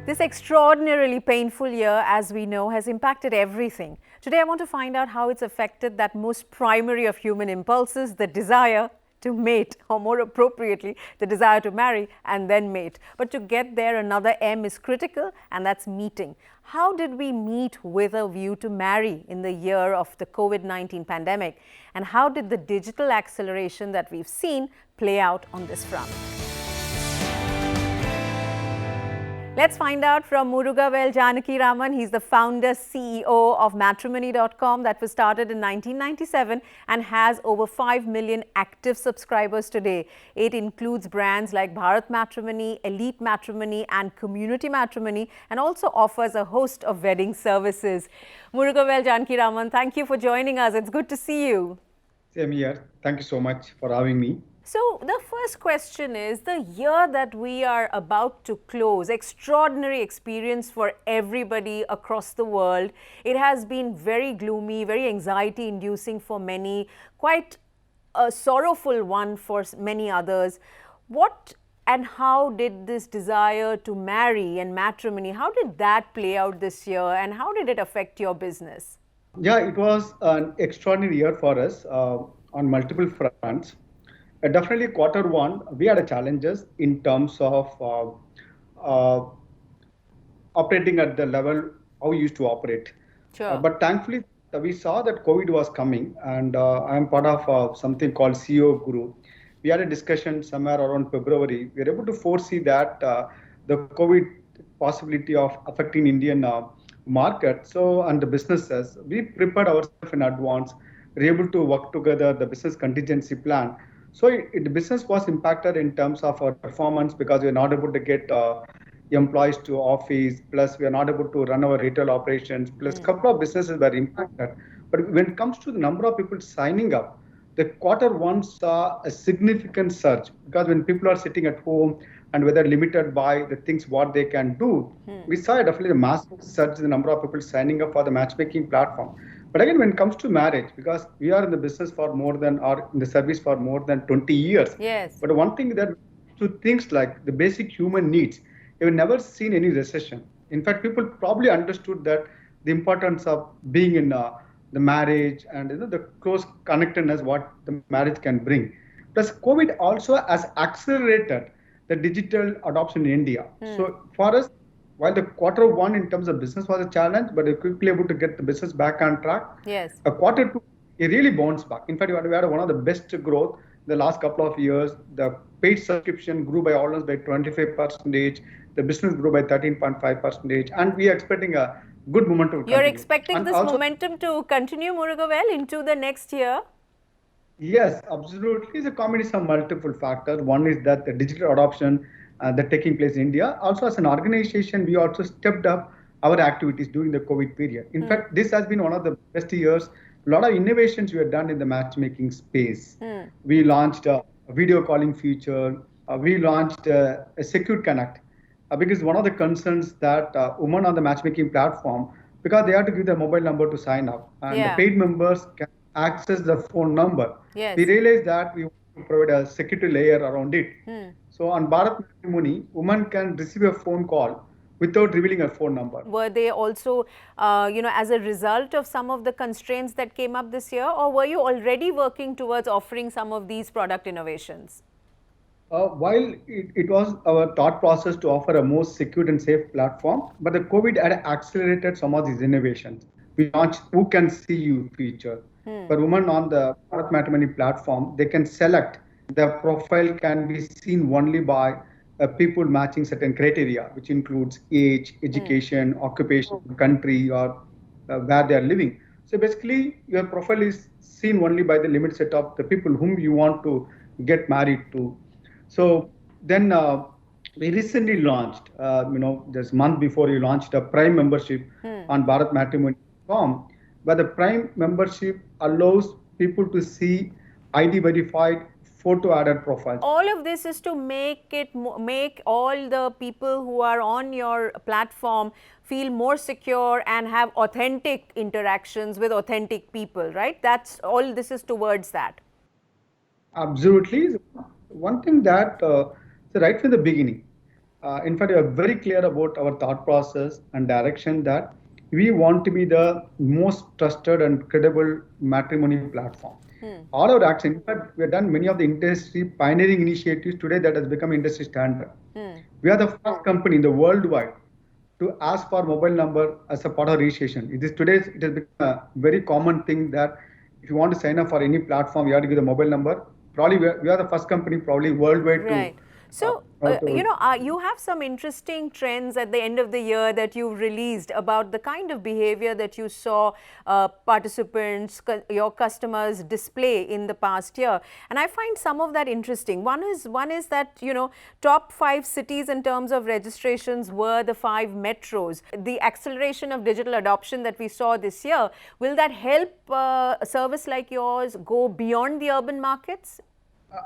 This extraordinarily painful year, as we know, has impacted everything. Today, I want to find out how it's affected that most primary of human impulses, the desire to mate, or more appropriately, the desire to marry and then mate. But to get there, another M is critical, and that's meeting. How did we meet with a view to marry in the year of the COVID-19 pandemic? And how did the digital acceleration that we've seen play out on this front? Let's find out from Murugavel Janakiraman. He's the founder, CEO of Matrimony.com that was started in 1997 and has over 5 million active subscribers today. It includes brands like Bharat Matrimony, Elite Matrimony and Community Matrimony, and also offers a host of wedding services. Murugavel Janakiraman, thank you for joining us. It's good to see you. Same here. Thank you so much for having me. So the first question is, the year that we are about to close, extraordinary experience for everybody across the world. It has been very gloomy, very anxiety inducing for many, quite a sorrowful one for many others. What and how did this desire to marry and matrimony, how did that play out this year and how did it affect your business? Yeah, it was an extraordinary year for us on multiple fronts. Definitely quarter one, we had challenges in terms of operating at the level how we used to operate. Sure. But thankfully, we saw that COVID was coming, and I am part of something called CEO Guru. We had a discussion somewhere around February. We were able to foresee that the COVID possibility of affecting Indian market, and the businesses. We prepared ourselves in advance. We were able to work together the business contingency plan. So the business was impacted in terms of our performance because we are not able to get employees to office, plus we are not able to run our retail operations, plus a couple of businesses were impacted. But when it comes to the number of people signing up, the quarter one saw a significant surge because when people are sitting at home and whether limited by the things what they can do, we saw definitely a massive surge in the number of people signing up for the matchmaking platform. But again, when it comes to marriage, because we are in the business for more than, or in the service for more than 20 years. Yes. But one thing that to things like the basic human needs, we've never seen any recession. In fact, people probably understood that the importance of being in the marriage and the close connectedness what the marriage can bring. Plus, COVID also has accelerated the digital adoption in India. So for us, while the quarter one in terms of business was a challenge, but we're quickly able to get the business back on track. Yes. A quarter two, it really bounced back. In fact, we had one of the best growth in the last couple of years. The paid subscription grew by almost by 25%. The business grew by 13.5%. And we are expecting a good momentum. You're expecting this momentum to continue, Murugavel, into the next year? Yes, absolutely. It's a combination of multiple factors. One is that the digital adoption that taking place in India. Also, as an organization, we also stepped up our activities during the COVID period. In fact, this has been one of the best years. A lot of innovations we have done in the matchmaking space. We launched a video calling feature. We launched a Secure Connect because one of the concerns that women on the matchmaking platform, because they have to give their mobile number to sign up, and the paid members can access the phone number. Yes. We realized that we want to provide a security layer around it. So on Bharat Matrimony, women can receive a phone call without revealing her phone number. Were they also, as a result of some of the constraints that came up this year, or were you already working towards offering some of these product innovations? While it was our thought process to offer a more secure and safe platform, but the COVID had accelerated some of these innovations. We launched Who Can See You feature. For women on the Bharat Matrimony platform, they can select the profile can be seen only by people matching certain criteria, which includes age, education, occupation, country, or where they are living. So basically, your profile is seen only by the limited set of the people whom you want to get married to. So then we recently launched, this month before we launched a Prime membership on Bharat Matrimony.com, where the Prime membership allows people to see ID verified photo added profiles. All of this is to make all the people who are on your platform feel more secure and have authentic interactions with authentic people, right? That's all this is towards that. Absolutely. One thing that, right from the beginning, In fact, we are very clear about our thought process and direction that we want to be the most trusted and credible matrimony platform. All our action, in fact, we have done many of the industry pioneering initiatives today that has become industry standard. We are the first company in the worldwide to ask for mobile number as a part of registration. It has become a very common thing that if you want to sign up for any platform, you have to give the mobile number. Probably we are the first company probably worldwide to Right. So, you have some interesting trends at the end of the year that you released about the kind of behavior that you saw participants, your customers display in the past year. And I find some of that interesting. One is that, top 5 cities in terms of registrations were the 5 metros. The acceleration of digital adoption that we saw this year, will that help a service like yours go beyond the urban markets?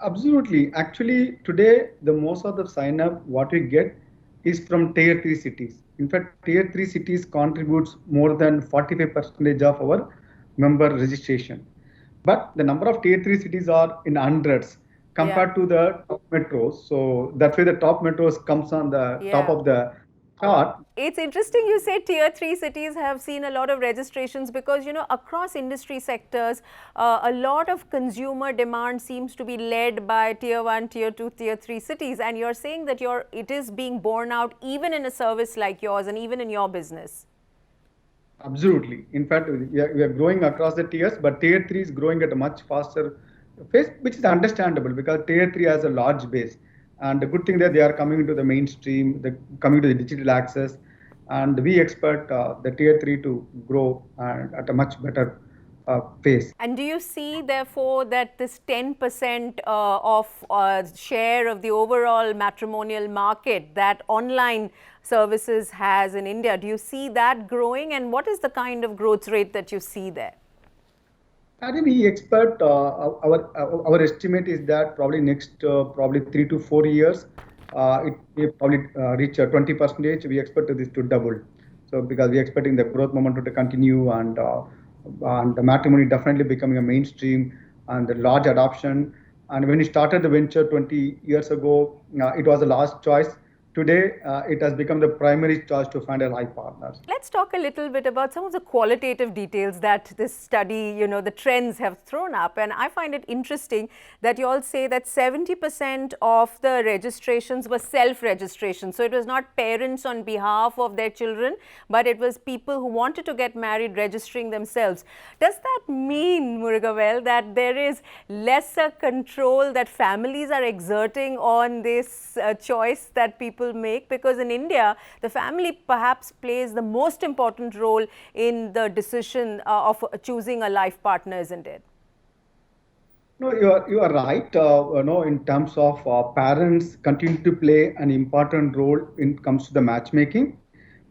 Absolutely. Actually, today, the most of the sign up what we get is from tier 3 cities. In fact, tier 3 cities contributes more than 45% of our member registration. But the number of tier 3 cities are in hundreds compared to the top metros. So that way the top metros comes on the top of the chart. It's interesting you say tier 3 cities have seen a lot of registrations because, across industry sectors, a lot of consumer demand seems to be led by tier 1, tier 2, tier 3 cities. And you're saying that it is being borne out even in a service like yours and even in your business. Absolutely. In fact, we are growing across the tiers, but tier 3 is growing at a much faster pace, which is understandable because tier 3 has a large base. And the good thing that they are coming into the mainstream, coming to the digital access, and we expect the tier 3 to grow at a much better pace. And do you see, therefore, that this 10% of share of the overall matrimonial market that online services has in India, do you see that growing? And what is the kind of growth rate that you see there? I think we expect our estimate is that probably next probably 3 to 4 years, it will probably reach 20%. We expect this to double. So because we are expecting the growth momentum to continue and the matrimony definitely becoming a mainstream and the large adoption. And when we started the venture 20 years ago, it was the last choice. Today, it has become the primary choice to find a life partner. Let's talk a little bit about some of the qualitative details that this study, the trends have thrown up. And I find it interesting that you all say that 70% of the registrations were self-registration. So it was not parents on behalf of their children, but it was people who wanted to get married registering themselves. Does that mean, Murugavel, that there is lesser control that families are exerting on this choice that people make? Because in India, the family perhaps plays the most important role in the decision of choosing a life partner, isn't it? No, you are right. In terms of parents continue to play an important role when it comes to the matchmaking.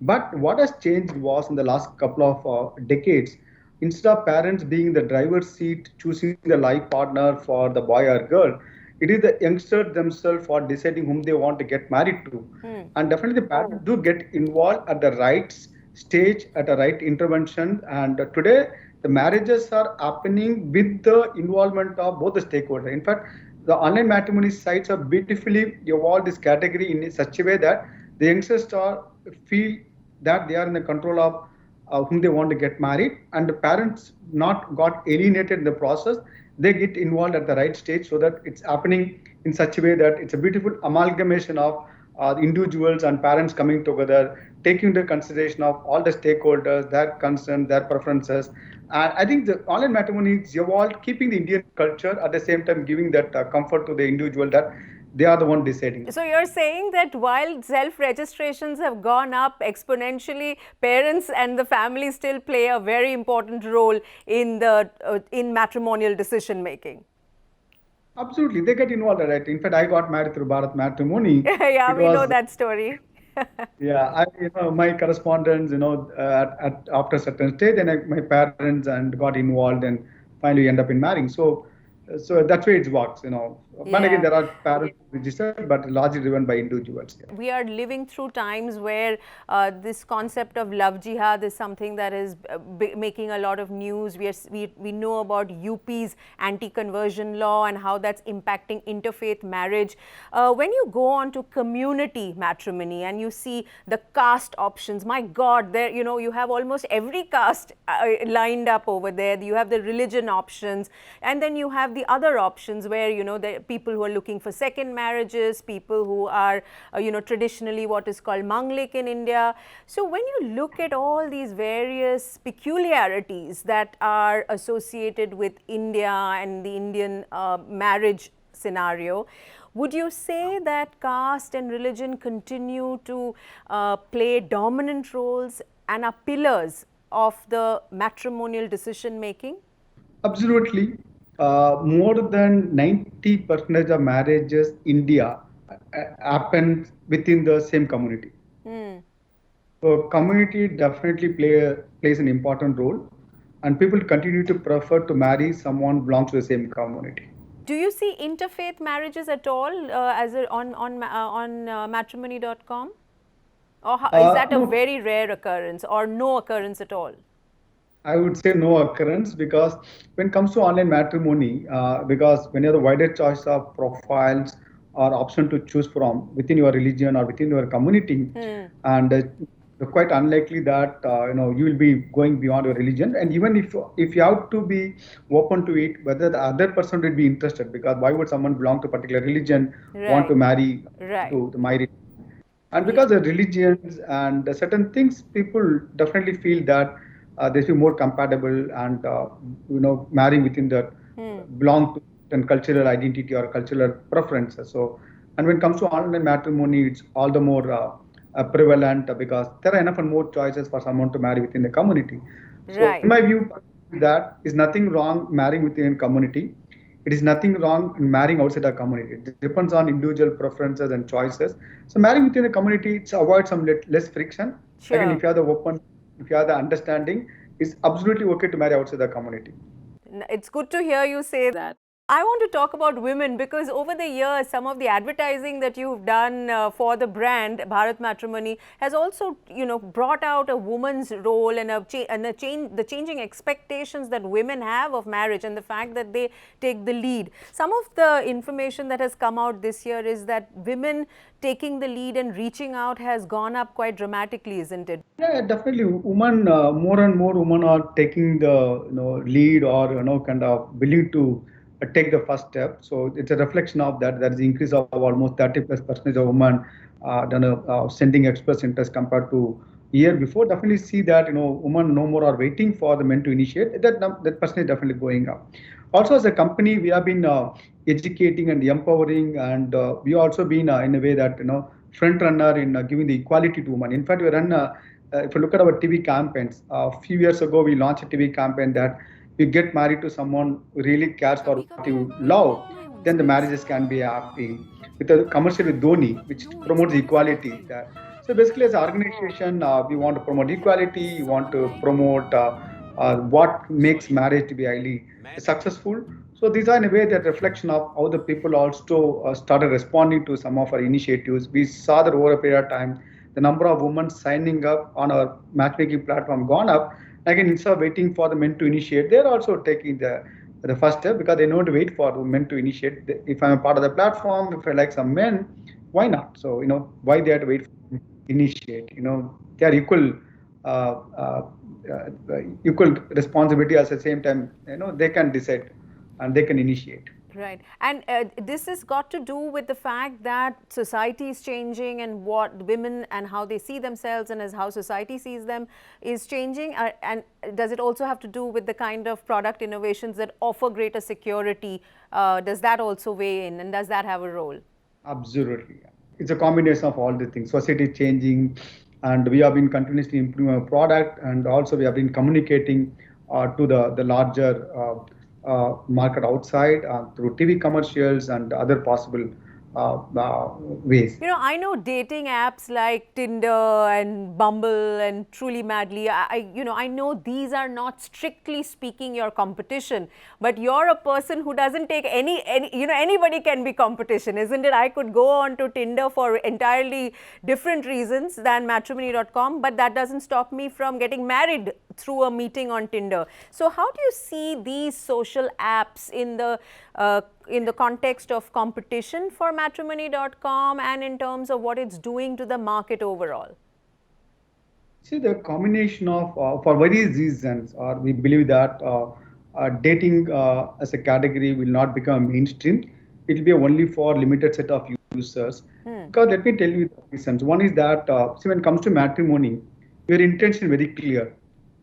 But what has changed was in the last couple of decades, instead of parents being the driver's seat, choosing the life partner for the boy or girl, it is the youngsters themselves for deciding whom they want to get married to. And definitely the parents do get involved at the right stage, at the right intervention. And today, the marriages are happening with the involvement of both the stakeholders. In fact, the online matrimony sites are beautifully evolved this category in such a way that the youngsters feel that they are in the control of whom they want to get married, and the parents not got alienated in the process. They get involved at the right stage so that it's happening in such a way that it's a beautiful amalgamation of individuals and parents coming together, taking into consideration of all the stakeholders, their concerns, their preferences. And I think the online matrimony is evolved, keeping the Indian culture at the same time giving that comfort to the individual that they are the one deciding. So you're saying that while self-registrations have gone up exponentially, parents and the family still play a very important role in the in matrimonial decision making. Absolutely, they get involved, right? In fact, I got married through Bharat Matrimony. Yeah, we know that story. Yeah, my correspondence, after a certain stage, then my parents and got involved and finally end up in marrying. So So that's way it works, But again, Yeah. there are parents registered, but largely driven by individuals. Yeah. We are living through times where this concept of love jihad is something that is making a lot of news. We know about UP's anti-conversion law and how that's impacting interfaith marriage. When you go on to community matrimony and you see the caste options, my God, there you have almost every caste lined up over there. You have the religion options, and then you have the other options where there are people who are looking for second marriages, people who are traditionally what is called manglik in India. So when you look at all these various peculiarities that are associated with India and the Indian marriage scenario, would you say that caste and religion continue to play dominant roles and are pillars of the matrimonial decision making? Absolutely. More than 90% of marriages in India happen within the same community. So community definitely plays an important role, and people continue to prefer to marry someone belongs to the same community. Do you see interfaith marriages at all on matrimony.com? Or is that a No, very rare occurrence or no occurrence at all? I would say no occurrence because when it comes to online matrimony, because when you have the wider choice of profiles or option to choose from within your religion or within your community, and quite unlikely that you will be going beyond your religion. And even if you have to be open to it, whether the other person will be interested, because why would someone belong to a particular religion want to Right, marry right. to my religion? And Yeah. because the religions and certain things, people definitely feel that they feel more compatible and marrying within the belong to and cultural identity or cultural preferences. So, and when it comes to online matrimony, it's all the more prevalent because there are enough and more choices for someone to marry within the community. So, in Right. my view, that is nothing wrong marrying within a community. It is nothing wrong in marrying outside a community. It depends on individual preferences and choices. So marrying within a community, it's avoid some less friction. Again, Sure. if you have the understanding, it's absolutely okay to marry outside the community. It's good to hear you say that. I want to talk about women because over the years, some of the advertising that you've done for the brand Bharat Matrimony has also, brought out a woman's role and the changing expectations that women have of marriage and the fact that they take the lead. Some of the information that has come out this year is that women taking the lead and reaching out has gone up quite dramatically, isn't it? Yeah, definitely. Women, more and more women are taking the lead or kind of willing to take the first step. So it's a reflection of that. There is an increase of almost 30+% of women sending express interest compared to year before. Definitely see that women no more are waiting for the men to initiate. That percentage is definitely going up. Also, as a company, we have been educating and empowering, and we also been in a way that front runner in giving the equality to women. In fact, we run. If you look at our TV campaigns, a few years ago we launched a TV campaign that you get married to someone who really cares for what you love, then the marriages can be happy. With a commercial with Dhoni, which promotes equality. So basically, as an organization, we want to promote equality. We want to promote what makes marriage to be highly successful. So these are in a way that reflection of how the people also started responding to some of our initiatives. We saw that over a period of time, the number of women signing up on our matchmaking platform gone up. Again, instead of waiting for the men to initiate, they're also taking the first step because they know to wait for the men to initiate. If I'm a part of the platform, if I like some men, why not? So why they have to wait for initiate? They are uh, uh, equal responsibility at the same time. They can decide and they can initiate. Right. And this has got to do with the fact that society is changing and what women and how they see themselves and as how society sees them is changing. And does it also have to do with the kind of product innovations that offer greater security? Does that also weigh in and does that have a role? Absolutely. It's a combination of all the things. Society is changing, and we have been continuously improving our product, and also we have been communicating to the larger market outside through TV commercials and other possible ways. You know, I know dating apps like Tinder and Bumble and Truly Madly. I know these are not strictly speaking your competition, but you're a person who doesn't take anybody can be competition, isn't it? I could go on to Tinder for entirely different reasons than matrimony.com, but that doesn't stop me from getting married through a meeting on Tinder. So, how do you see these social apps in the context of competition for matrimony.com and in terms of what it's doing to the market overall? See, the combination of, for various reasons, or we believe that dating as a category will not become mainstream. It will be only for limited set of users. Because let me tell you the reasons. One is that, see, when it comes to matrimony, your intention is very clear.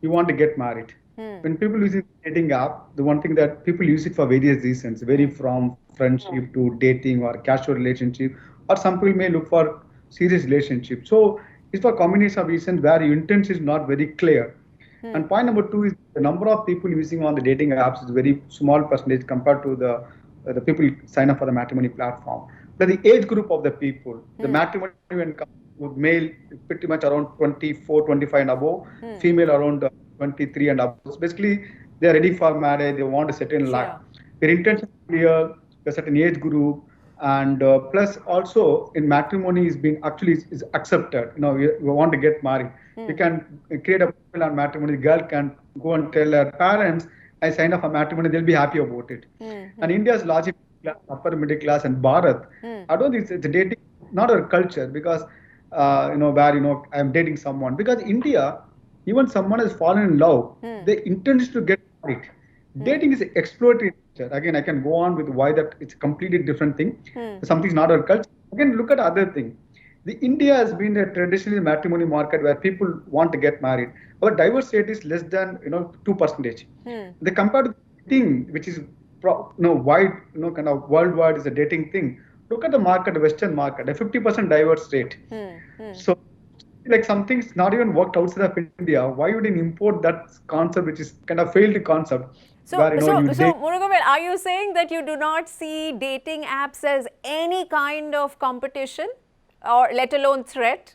You want to get married. When people use dating app, the one thing that people use it for various reasons, vary from friendship to dating or casual relationship, or some people may look for serious relationship. So it's for combination of reasons where your intent is not very clear. And point number two is the number of people using on the dating apps is very small percentage compared to the people sign up for the matrimony platform. But the age group of the people, the matrimony when comes with male pretty much around 24, 25 and above, female around 23 and above. So basically, they are ready for marriage. They want to settle in life. Their intention is clear, a certain age group, and plus also in matrimony is being actually is accepted. You know, we want to get married. You can create a profile on matrimony. The girl can go and tell her parents, I signed up for matrimony. They'll be happy about it. And India's largely upper middle class and Bharat, I don't think it's a dating, not a culture because where I'm dating someone because India, even someone has fallen in love, they intend to get married. Dating is exploratory nature. Again, I can go on with why that it's a completely different thing. Something's not our culture. Again, look at other thing. The India has been a traditional matrimony market where people want to get married. Our divorce rate is less than 2%. They compared to dating, which is wide, kind of worldwide is a dating thing. Look at the market, the Western market, a 50% divorce rate. So like something's not even worked outside of India. Why would you import that concept, which is kind of failed concept? So Murugavel, are you saying that you do not see dating apps as any kind of competition or let alone threat?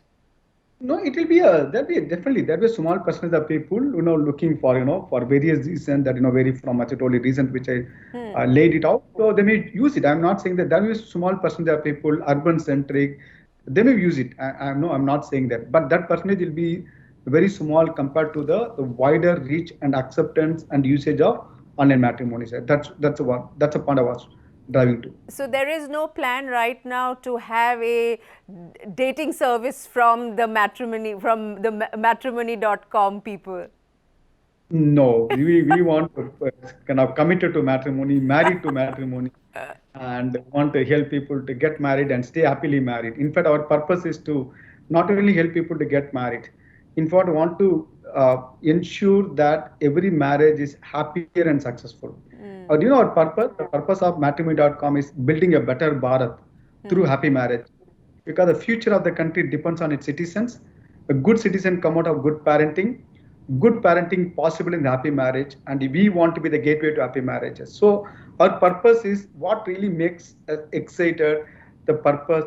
No, it will be definitely there'll be a small percentage of people looking for for various reasons that vary from as I told you reasons which I laid it out. So they may use it. I'm not saying that there is a small percentage of people urban centric. They may use it. I'm not saying that, but that percentage will be very small compared to the wider reach and acceptance and usage of online matrimony. That's a point I was driving to. So there is no plan right now to have a dating service from the matrimony.com people. No, we want to kind of committed to matrimony, married to matrimony, and want to help people to get married and stay happily married. In fact, our purpose is to not only help people to get married, in fact, want to ensure that every marriage is happier and successful. Do you know our purpose? The purpose of matrimony.com is building a better Bharat through happy marriage. Because the future of the country depends on its citizens. A good citizen come out of good parenting possible in the happy marriage, and we want to be the gateway to happy marriages. So our purpose is what really makes us excited. The purpose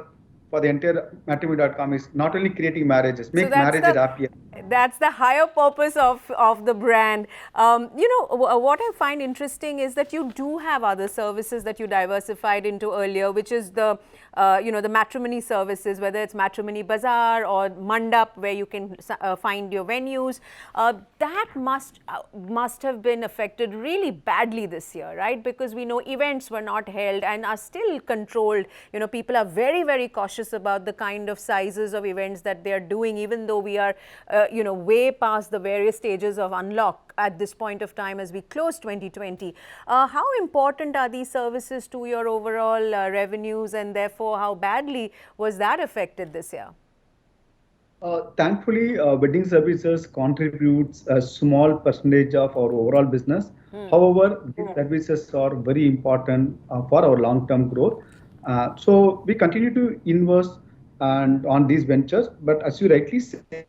for the entire matrimony.com is not only creating marriages, make marriages happier. That's the higher purpose of the brand. What I find interesting is that you do have other services that you diversified into earlier, which is the matrimony services, whether it's Matrimony Bazaar or Mandap, where you can find your venues. That must have been affected really badly this year, right? Because we know events were not held and are still controlled. People are very, very cautious about the kind of sizes of events that they are doing, even though we are way past the various stages of unlock at this point of time as we close 2020. How important are these services to your overall revenues, and therefore how badly was that affected this year? Thankfully, wedding services contributes a small percentage of our overall business. However, these services are very important for our long-term growth. So we continue to invest on these ventures. But as you rightly say,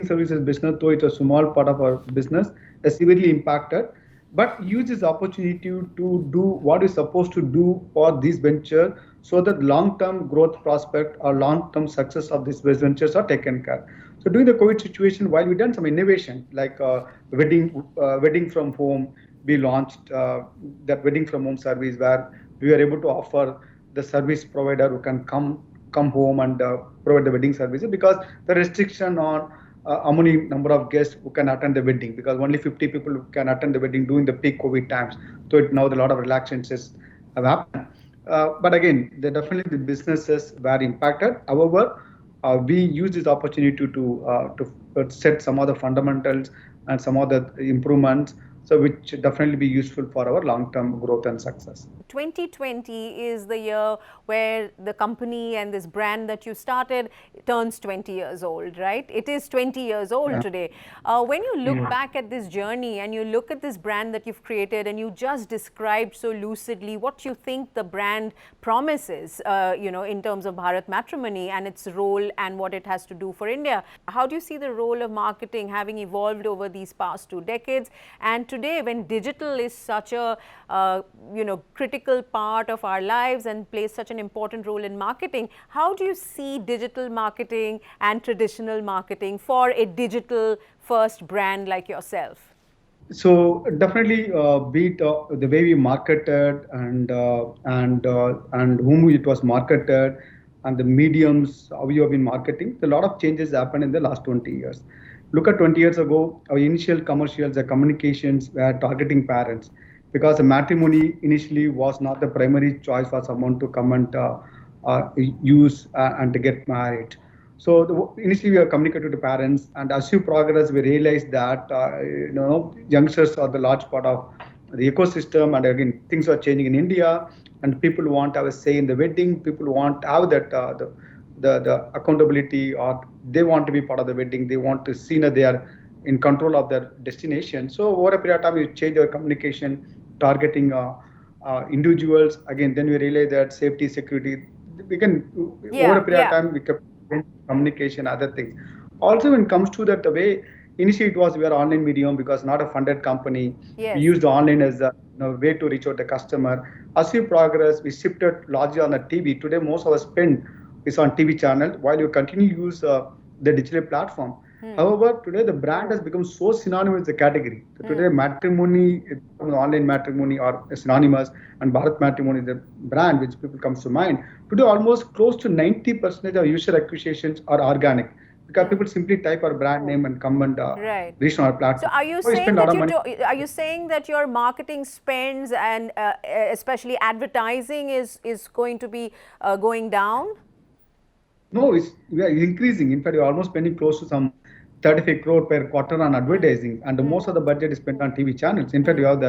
services business, though it's a small part of our business, is severely impacted. but use this opportunity to do what is supposed to do for this venture so that long-term growth prospect or long-term success of these ventures are taken care. So during the COVID situation, while we done some innovation like wedding from home, we launched that wedding from home service where we were able to offer the service provider who can come home and provide the wedding services because the restriction on how many number of guests who can attend the wedding because only 50 people can attend the wedding during the peak COVID times. So now a lot of relaxations have happened. But again, definitely the businesses were impacted. However, we use this opportunity to set some of the fundamentals and some of the improvements, so which definitely be useful for our long-term growth and success. 2020 is the year where the company and this brand that you started turns 20 years old, right? It is 20 years old today. When you look back at this journey and you look at this brand that you've created and you just described so lucidly what you think the brand promises, in terms of Bharat Matrimony and its role and what it has to do for India, how do you see the role of marketing having evolved over these past 2 decades? And today, when digital is such a critical part of our lives and plays such an important role in marketing, how do you see digital marketing and traditional marketing for a digital first brand like yourself? So definitely, be it the way we marketed and whom it was marketed, and the mediums how we have been marketing. A lot of changes happened in the last 20 years. Look at 20 years ago, our initial commercials, the communications were targeting parents because the matrimony initially was not the primary choice for someone to come and use and to get married. So initially we are communicating to parents, and as you progress, we realize that youngsters are the large part of the ecosystem, and again things are changing in India, and people want to have a say in the wedding. People want to have that the accountability, or they want to be part of the wedding. They want to see that they are in control of their destination. So over a period of time, we change our communication, targeting individuals. Again, then we realize that safety, security. We can over a period of time we kept communication, other things. Also, when it comes to that way, initially it was we are online medium because not a funded company. Yes. We used online as a way to reach out the customer. As we progress, we shifted largely on the TV. Today, most of our spend is on TV channel, while you continue to use the digital platform. However, today the brand has become so synonymous with the category. So today, matrimony, online matrimony are synonymous, and Bharat Matrimony is the brand which people comes to mind. Today, almost close to 90% of user acquisitions are organic because people simply type our brand name and come and reach on our platform. So are you saying that your marketing spends and especially advertising is going to be going down? No, we are increasing. In fact, we are almost spending close to some 35 crore per quarter on advertising, and most of the budget is spent on TV channels. In fact, you have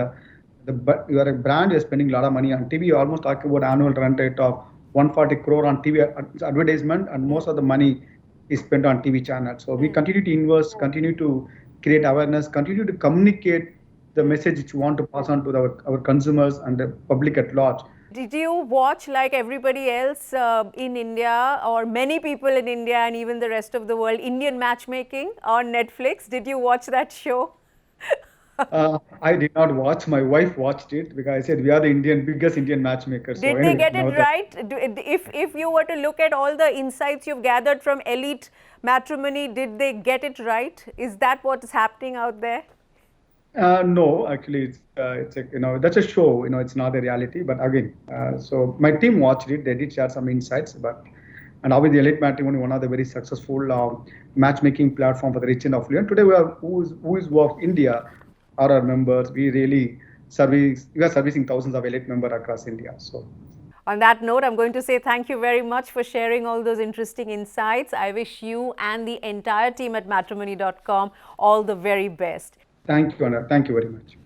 you are a brand, you are spending a lot of money on TV. You are almost talking about annual run rate of 140 crore on TV advertisement, and most of the money is spent on TV channels. So we continue to invest, continue to create awareness, continue to communicate the message which we want to pass on to our consumers and the public at large. Did you watch, like everybody else in India, or many people in India and even the rest of the world, Indian Matchmaking on Netflix? Did you watch that show? I did not watch. My wife watched it because I said we are the biggest Indian matchmakers. Did they get it right? If you were to look at all the insights you've gathered from Elite Matrimony, did they get it right? Is that what is happening out there? No, actually, it's that's a show. It's not a reality. But again, so my team watched it. They did share some insights. And obviously, Elite Matrimony, one of the very successful matchmaking platform for the rich and affluent. Today, we are who is of India are our members. We are servicing thousands of Elite members across India. So. On that note, I'm going to say thank you very much for sharing all those interesting insights. I wish you and the entire team at Matrimony.com all the very best. Thank you, Anna. Thank you very much.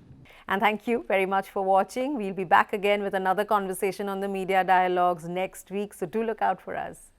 And thank you very much for watching. We'll be back again with another conversation on the Media Dialogues next week, so do look out for us.